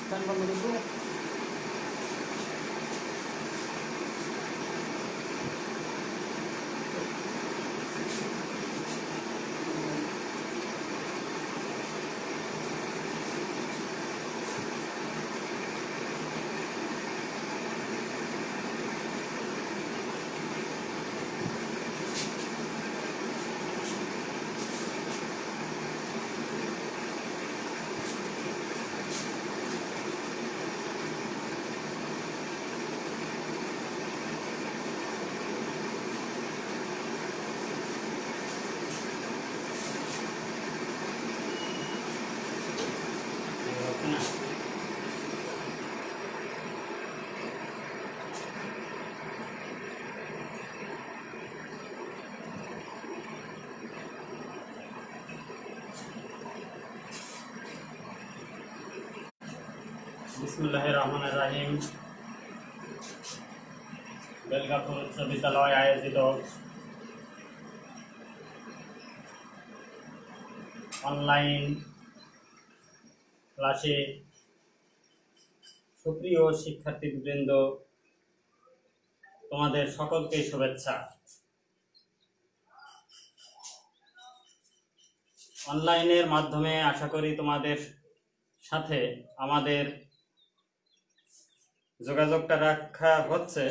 Fan বন্ধ করবো। বিসমিল্লাহির রহমানির রহিম। বেলগাপুর উচ্চ বিদ্যালয় আয়োজিত অনলাইন ক্লাসে সুপ্রিয় শিক্ষার্থীবৃন্দ, তোমাদের সকলকে শুভেচ্ছা। অনলাইনের মাধ্যমে আশা করি তোমাদের সাথে আমাদের যোগাযোগটা রাখা হচ্ছে,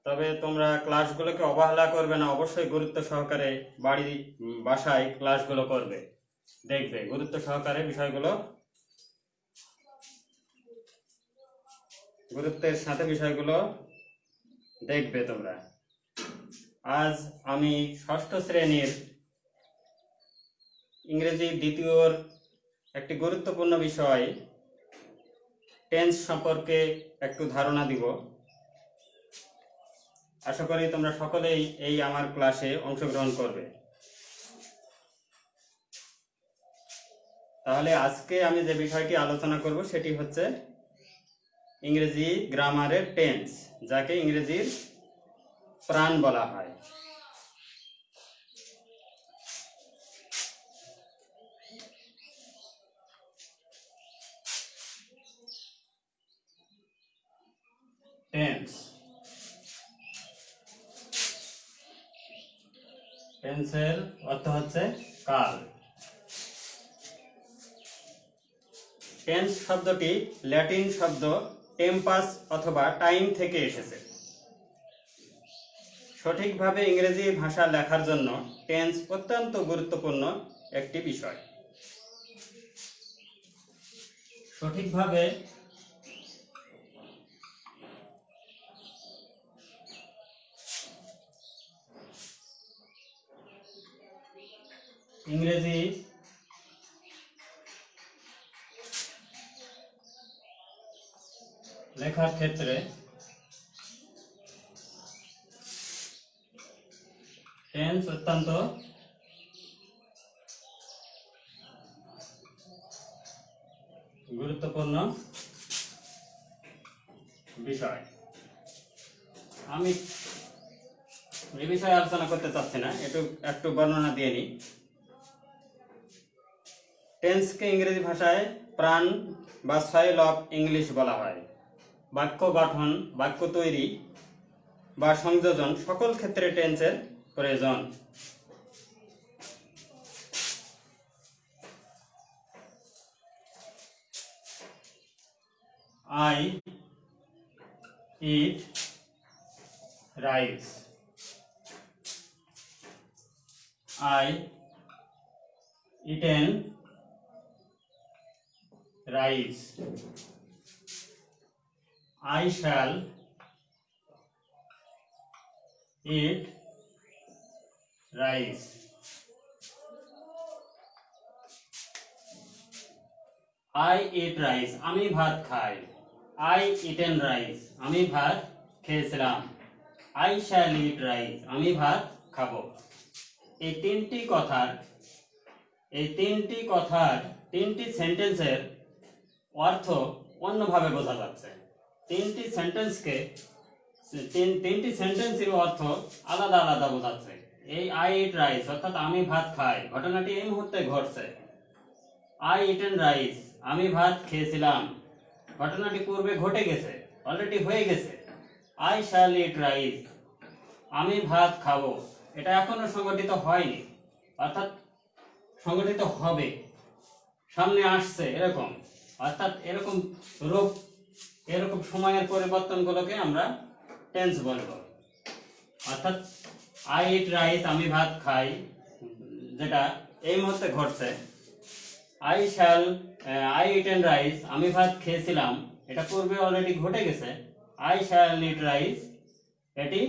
তবে তোমরা ক্লাসগুলোকে অবহেলা করবে না, অবশ্যই গুরুত্ব সহকারে বাসায় ক্লাসগুলো করবে, দেখবে গুরুত্ব সহকারে বিষয়গুলো, গুরুত্বের সাথে বিষয়গুলো দেখবে তোমরা। আজ আমি ষষ্ঠ শ্রেণীর ইংরেজি দ্বিতীয়র একটি গুরুত্বপূর্ণ বিষয় টেন্স সম্পর্কে একটু ধারণা দিব। আশা করি তোমরা সকলেই এই আমার ক্লাসে অংশগ্রহণ করবে। তাহলে আজকে আমি যে বিষয়টি আলোচনা করব সেটি হচ্ছে ইংরেজি গ্রামারের টেন্স, যাকে ইংরেজির প্রাণ বলা হয়। টেন্স, টেন্সের অর্থ হচ্ছে কাল। টেন্স শব্দটি ল্যাটিন শব্দ টেম্পাস অথবা টাইম থেকে এসেছে। সঠিকভাবে ইংরেজি ভাষা লেখার জন্য টেন্স অত্যন্ত গুরুত্বপূর্ণ একটি বিষয়। সঠিকভাবে ইংরেজি লেখার ক্ষেত্রে টেন্স অত্যন্ত গুরুত্বপূর্ণ বিষয়। আমি এই বিষয়ে আলোচনা করতে চাচ্ছি না, একটু বর্ণনা দিয়ে নিই। টেন্সকে ইংরেজি ভাষায় প্রাণ বা সয়েল অফ ইংলিশ বলা হয়। বাক্য গঠন, বাক্য তৈরি বা সংযোজন সকল ক্ষেত্রে টেন্সের প্রয়োজন। I eat rice. I eaten rice. I shall eat rice. I eat rice, আমি ভাত খাই। I eaten rice, আমি ভাত খেয়েছিলাম। I shall eat rice, আমি ভাত খাবো। এই তিনটি তিনটি সেন্টেন্সের অর্থ অন্যভাবে বোঝা যাচ্ছে। তিনটি সেন্টেন্সের অর্থ আলাদা আলাদা বোঝাচ্ছে। এই I eat rice অর্থাৎ আমি ভাত খাই, ঘটনাটি এই মুহূর্তে ঘটছে। I eaten rice, আমি ভাত খেয়েছিলাম, ঘটনাটি পূর্বে ঘটে গেছে, অলরেডি হয়ে গেছে। আই শ্যাল ইট রাইস, আমি ভাত খাবো, এটা এখনো সংগঠিত হয়নি, অর্থাৎ সংগঠিত হবে, সামনে আসছে, এরকম। অর্থাৎ এরকম রূপ, এরকম সময়ের পরিবর্তনগুলোকে আমরা টেন্স বলবো। অর্থাৎ আই ইট রাইস, আমি ভাত খাই, যেটা এই মুহূর্তে ঘটছে। I shall I eaten rice, আমি ভাত খেয়েছিলাম, এটা পূর্বে অলরেডি ঘটে গেছে। আই শ্যাল ইট রাইস, এটি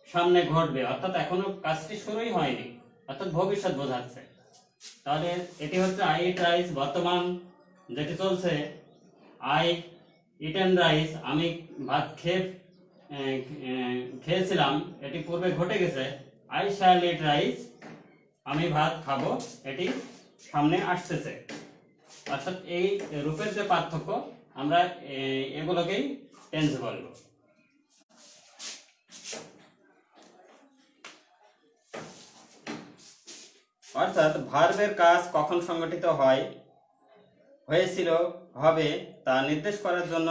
সামনে ঘটবে, অর্থাৎ এখনো কাজটি শুরুই হয়নি, অর্থাৎ ভবিষ্যৎ বোঝাচ্ছে। তাহলে এটি হচ্ছে আই ইট রাইস, বর্তমান যেটি চলছে। আই ইটেন রাইস, আমি ভাত খেয়েছিলাম, এটি পূর্বে ঘটে গেছে। আই শ্যাল ইট রাইস, আমি ভাত খাবো, এটি সামনে আসতেছে। অর্থাৎ এই রূপের যে পার্থক্য, আমরা এগুলোকেই টেন্স বলবো। অর্থাৎ ভার্বের কাজ কখন সংগঠিত হয়, হয়েছিল, হবে তা নির্দেশ করার জন্য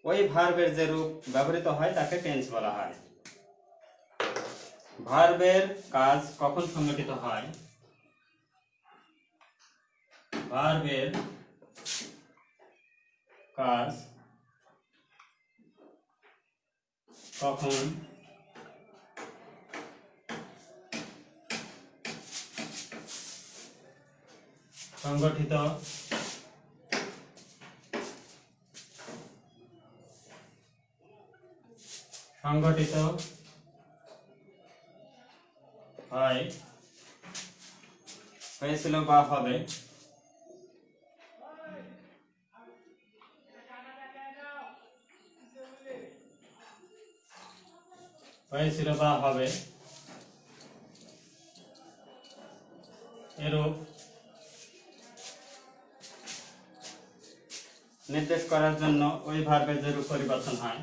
ওই ভার্বের যে রূপ ব্যবহৃত হয় তাকে টেন্স বলা হয়। ভার্বের কাজ কখন সংগঠিত হয়, ভার্বের কাজ কখন সংগঠিত হয়, হয়েছিল বা হবে, হয়েছিল বা হবে, এরূপ নির্দেশ করার জন্য ওই ভার্বের যে রূপ পরিবর্তন হয়।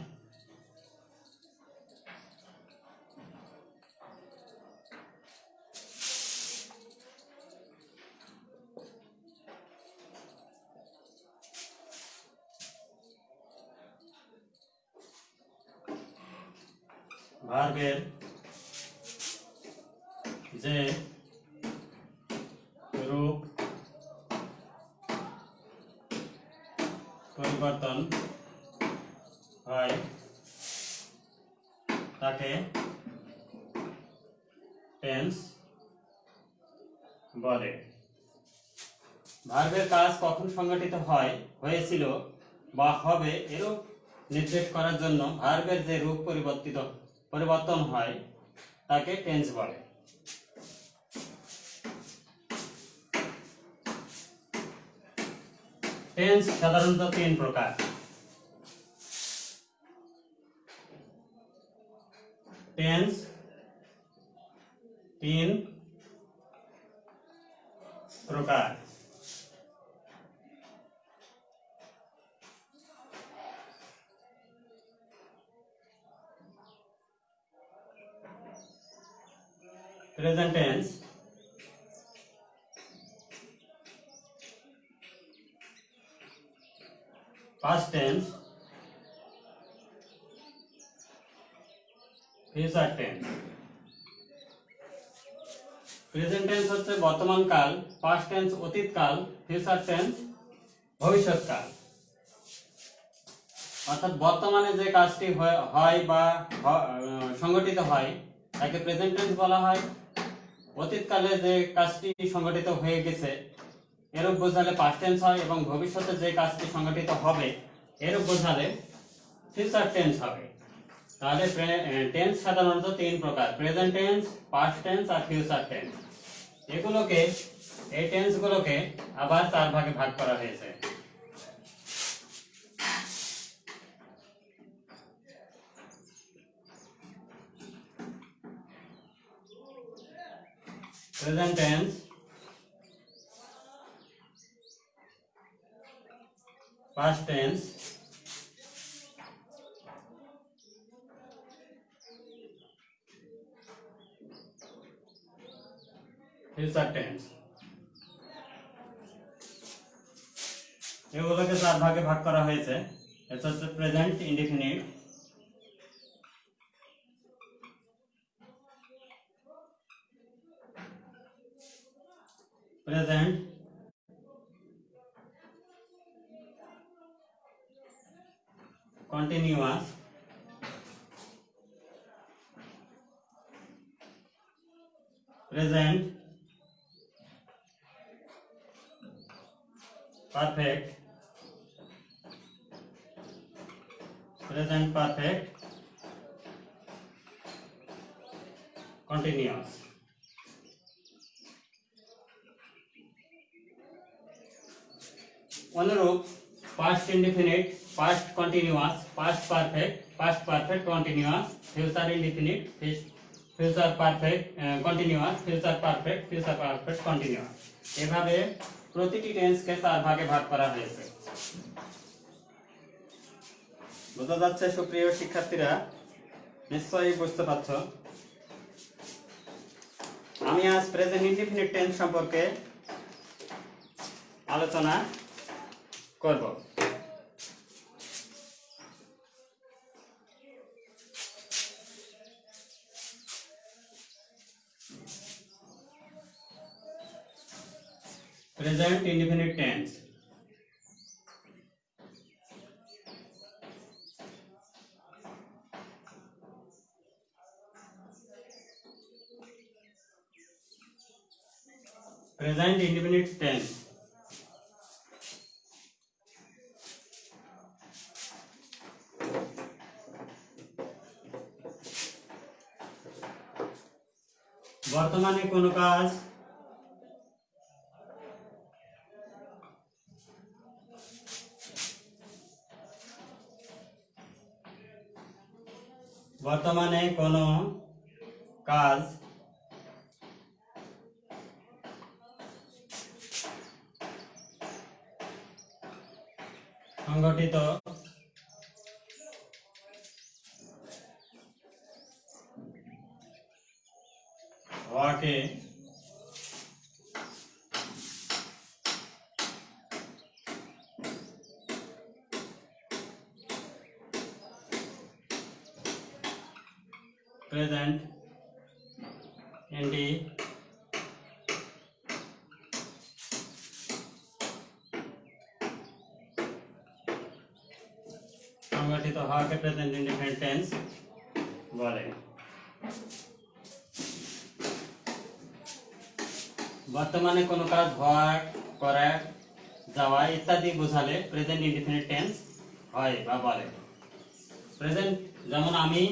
ভার্বের যে রূপ পরিবর্তন হয় তাকে টেন্স বলে। ভার্বের কাজ কখন সংগঠিত হয়, হয়েছিল বা হবে এরূপ নির্দেশ করার জন্য ভার্বের যে রূপ পরিবর্তন হয় তাকে টেন্স বলে। টেন্স সাধারণত তিন প্রকার। টেন্স তিন প্রকার। Present tense, past tense, future tense। Present tense হচ্ছে বর্তমান কাল, পাস্ট টেন্স অতীত কাল, ফিউচার টেন্স ভবিষ্যৎ কাল। অর্থাৎ বর্তমানে যে কাজটি হয় বা সংগঠিত হয় তাকে প্রেজেন্ট টেন্স বলা হয়। অতীতকালে যে কাজটি সংগঠিত হয়ে গেছে এরূপ বোঝালে পাস্ট টেন্স হয়, এবং ভবিষ্যতে যে কাজটি সংগঠিত হবে এরূপ বোঝালে ফিউচার টেন্স হবে। তাহলে টেন্স সাধারণত তিন প্রকার: প্রেজেন্ট টেন্স, পাস্ট টেন্স আর ফিউচার টেন্স। এগুলোকে, এই টেন্সগুলোকে আবার চার ভাগে ভাগ করা হয়েছে। Present tense, past tense, future tense। এগুলোকে চার ভাগে ভাগ করা হয়েছে। এটা হচ্ছে present indefinite, present continuous, present perfect, present perfect continuous. অনুরূপ past indefinite, past continuous, past perfect continuous, future indefinite, future perfect continuous, future perfect continuous. এভাবে প্রতিটি টেন্সকে চার ভাগে ভাগ করা হয়েছে। বোঝা যাচ্ছে সুপ্রিয় শিক্ষার্থীরা? নিশ্চয়ই বুঝতে পারছো। আমি আজ প্রেজেন্ট ইনডিফিনিট টেন্স সম্পর্কে আলোচনা করব। Present indefinite tense. Present indefinite tense বর্তমানে কোনো কাজ সংগঠিত হওয়াকে প্রেজেন্ট ইনডিফিনিট সংগঠিত হওয়াকে প্রেজেন্ট ইনডিফিনিট টেন্স বলে। বর্তমানে কোনো কাজ হওয়া, করা, যাওয়া ইত্যাদি বোঝালে প্রেজেন্ট ইনডিফিনিট টেন্স হয় বা বলে। প্রেজেন্ট যেমন আমি,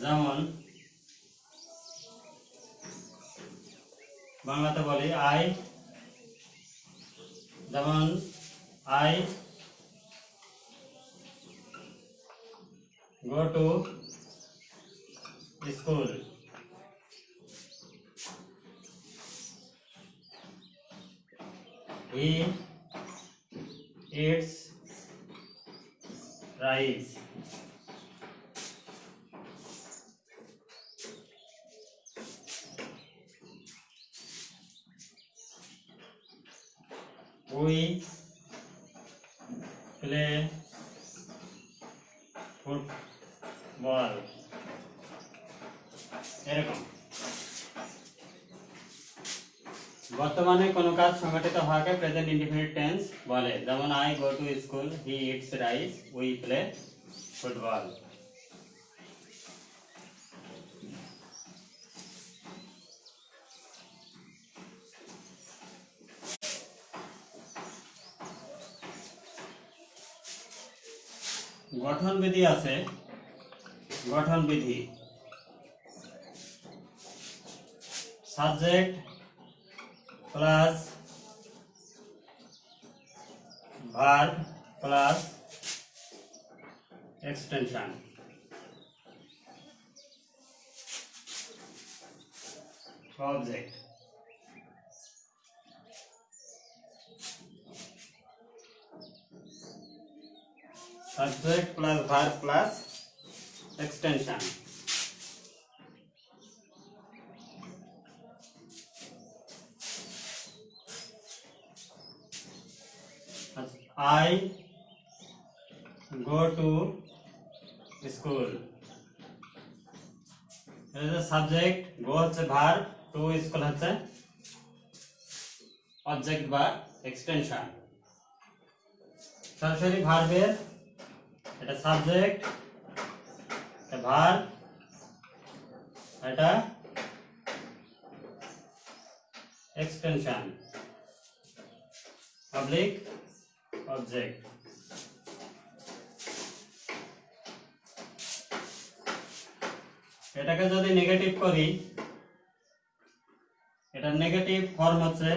যেমন বাংলাতে বলি আই, যেমন I go to school, he eats rice, we play football. এরকম বর্তমানে কোনো কাজ সংগঠিত হওয়াকে প্রেজেন্ট ইনডিফিনিট টেন্স বলে। যেমন I go to school, he eats rice, we play football. গঠন বিধি আছে। গঠন বিধি subject plus verb plus extension. Object subject plus verb plus extension। I go to school. Subject, go হচ্ছে ভার্ব, টু স্কুল হচ্ছে object বা extension. সরাসরি ভার্বের এটা সাবজেক্ট, এটা ভার্ব, এটা এক্সটেনশন পাবলিক অবজেক্ট। এটাকে যদি নেগেটিভ করি, এটা নেগেটিভ ফর্ম হচ্ছে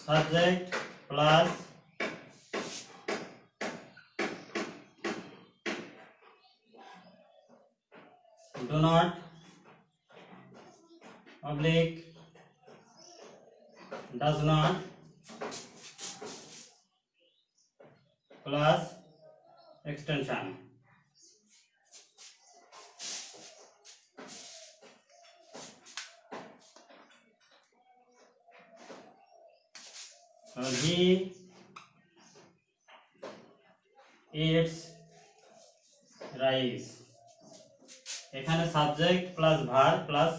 subject plus do not oblique does not plus extension। So he eats rice। এখানে subject plus verb plus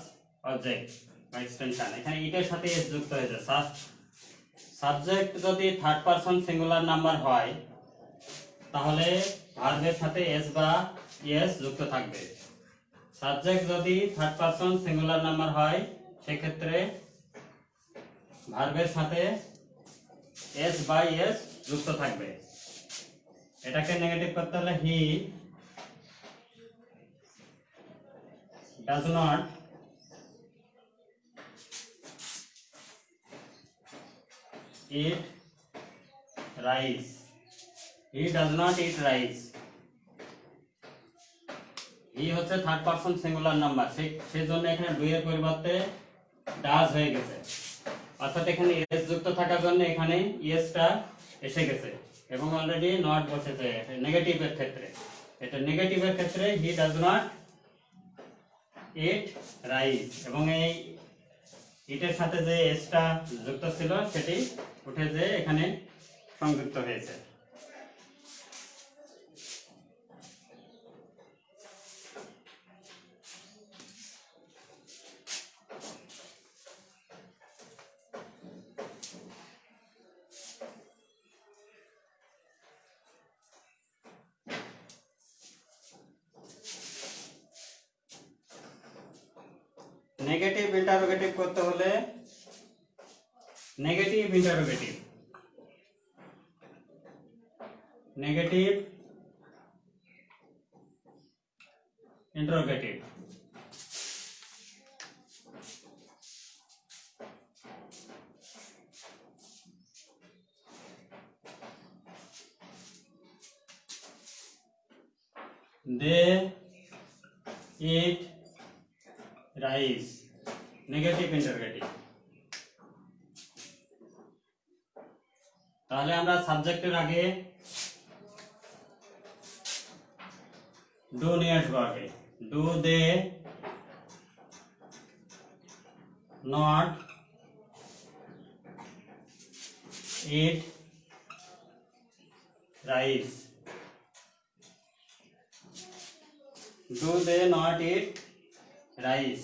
object বা এক্সটেনশন, এখানে ইটের সাথে এস যুক্ত হয়েছে। সাবজেক্ট যদি থার্ড পারসন সিঙ্গুলার নাম্বার হয় তাহলে ভার্বের সাথে এস বা এস যুক্ত থাকবে। সাবজেক্ট যদি থার্ড পারসন সিঙ্গুলার নাম্বার হয় সেক্ষেত্রে ভার্বের সাথে এস বা এস যুক্ত থাকবে। এটাকে নেগেটিভ করতে হলে হি does not eat rice। he does not eat rice। he হচ্ছে থার্ড পারসন সিঙ্গুলার নাম্বার, সেজন্য এখানে ডু এর পরিবর্তে ডাজ হয়ে গেছে, অর্থাৎ এখানে এস যুক্ত থাকার জন্য এখানে এসটা এসে গেছে এবং অলরেডি নট বসেছে নেগেটিভের ক্ষেত্রে। এটা নেগেটিভের ক্ষেত্রে he does not eat rice, এবং এই ইটের সাথে যে এসটা যুক্ত ছিল সেটি উঠে যে এখানে সংযুক্ত হয়েছে। নেগেটিভ ইন্টারোগেটিভ করতে হলে negative interrogative, negative interrogative. They eat rice, negative interrogative. তাহলে আমরা সাবজেক্টের আগে ডু নিয়ে আসবো। আগে do they not eat rice, do they not eat rice.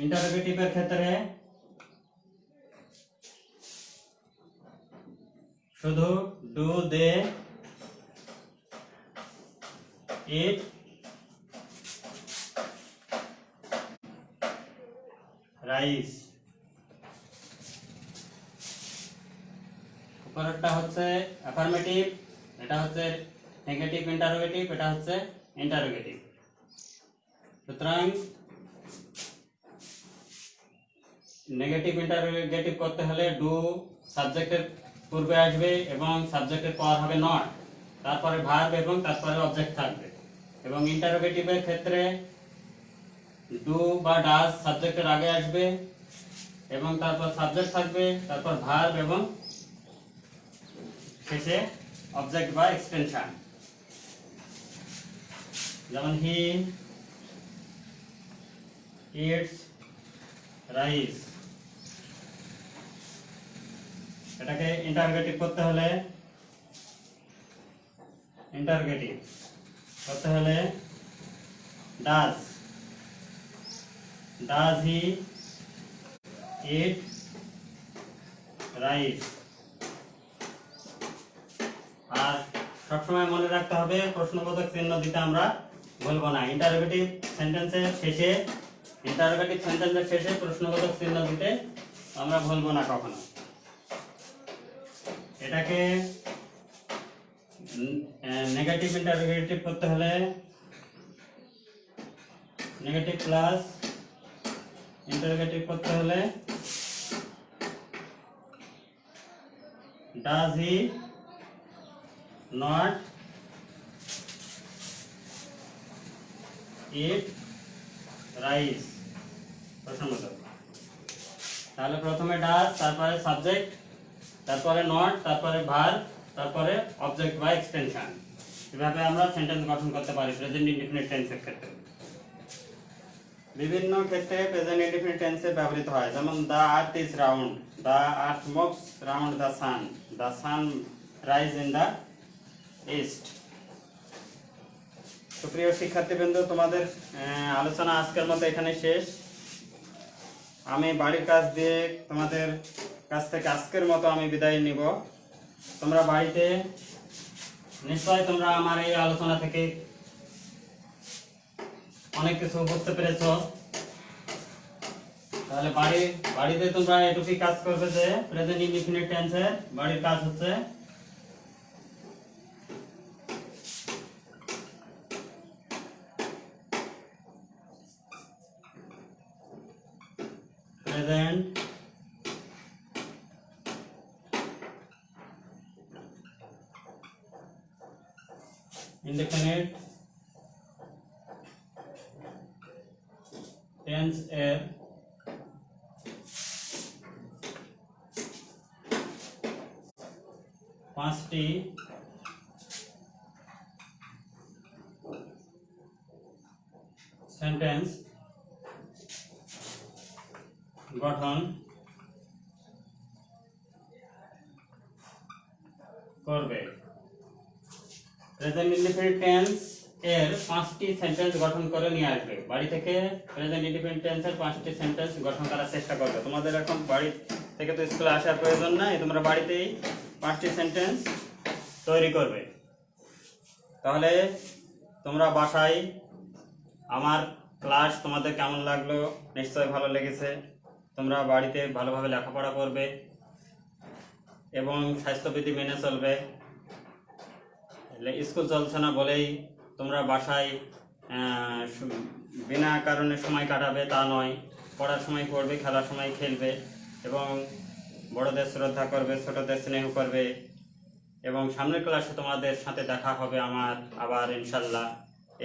ইন্টারোগেটিভের ক্ষেত্রে শুধু ডু দে ইট রাইস। উপরেরটা হচ্ছে অ্যাফার্মেটিভ, এটা হচ্ছে নেগেটিভ ইন্টারোগেটিভ, এটা হচ্ছে ইন্টারোগেটিভ। সুতরাং নেগেটিভ ইন্টারোগেটিভ করতে হলে ডু সাবজেক্টের পূর্বে আসবে এবং সাবজেক্টের পর হবে নট, তারপরে ভার্ব এবং তারপরে অবজেক্ট থাকবে। এবং ইন্টারোগেটিভের ক্ষেত্রে ডু বা ডাজ সাবজেক্টের আগে আসবে এবং তারপর সাবজেক্ট থাকবে, তারপর ভার্ব এবং শেষে অবজেক্ট বা এক্সটেনশন। যেমন হি ইটস রাইস, এটাকে ইন্টারগেটিভ করতে হলে ডাজ হি ইট রাইস। আর সবসময় মনে রাখতে হবে প্রশ্নবোধক চিহ্ন দিতে আমরা ভুলবো না। ইন্টারোগেটিভ সেন্টেন্সের শেষে প্রশ্নবোধক চিহ্ন দিতে আমরা ভুলবো না কখনো। এটাকে নেগেটিভ ইন্টারোগেটিভ করতে হলে নেগেটিভ প্লাস ইন্টারোগেটিভ করতে হলে does he not eat rice, প্রশ্নবোধক। তাহলে প্রথমে ডাজ, তারপরে সাবজেক্ট, তারপরে নট, তারপরে ভার্ব, তারপরে অবজেক্ট বা এক্সটেনশন। এভাবে আমরা সেন্টেন্স গঠন করতে পারি প্রেজেন্ট ইনডিফিনিট টেন্সের ক্ষেত্রে। বিভিন্ন ক্ষেত্রে প্রেজেন্ট ইনডিফিনিট টেন্সে ব্যবহৃত হয়, যেমন the earth is round, the earth moves round the sun rise in the east. সুপ্রিয় শিক্ষার্থীবৃন্দ, তোমাদের আলোচনা আজকের মতো এখানে শেষ। আমি বাড়ির কাজ দিয়ে তোমাদের কাছ থেকে আজকের মতো আমি বিদায় নিব। তোমরা বাড়িতে নিশ্চয় তোমরা আমার এই আলোচনা থেকে অনেক কিছু বুঝতে পেরেছো। তাহলে বাড়িতে তোমরা এটুকুই কাজ করবে যে প্রেজেন্ট ইনডিফিনিট টেন্সের বাড়ির কাজ হচ্ছে প্রেজেন্ট ইনডিফিনিট টেন্স এর পাঁচটি সেন্টেন্স গঠন করবে। প্রেজেন্ট ইনডিফিনিট টেন্স এর 5টি সেন্টেন্স গঠন করে নিয়ে আসবে বাড়ি থেকে। প্রেজেন্ট ইনডিফিনিট টেন্সের 5টি সেন্টেন্স গঠন করার চেষ্টা করবে। তোমাদের এখন বাড়ি থেকে তো স্কুলে আসার প্রয়োজন নাই, তোমরা বাড়িতেই 5টি সেন্টেন্স তৈরি করবে। তাহলে তোমরা বাসায় আমার ক্লাস তোমাদের কেমন লাগলো, নিশ্চয়ই ভালো লেগেছে। তোমরা বাড়িতে ভালোভাবে লেখাপড়া করবে এবং স্বাস্থ্যবিধি মেনে চলবে। স্কুল চলছে না বলেই তোমরা বাসায় বিনা কারণে সময় কাটাবে তা নয়। পড়ার সময় পড়বে, খেলার সময় খেলবে এবং বড়দের শ্রদ্ধা করবে, ছোটদের স্নেহ করবে। এবং সামনের ক্লাসে তোমাদের সাথে দেখা হবে আমার আবার ইনশাল্লাহ।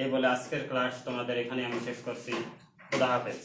এই বলে আজকের ক্লাস তোমাদের এখানে আমি শেষ করছি। খুদা হাফেজ।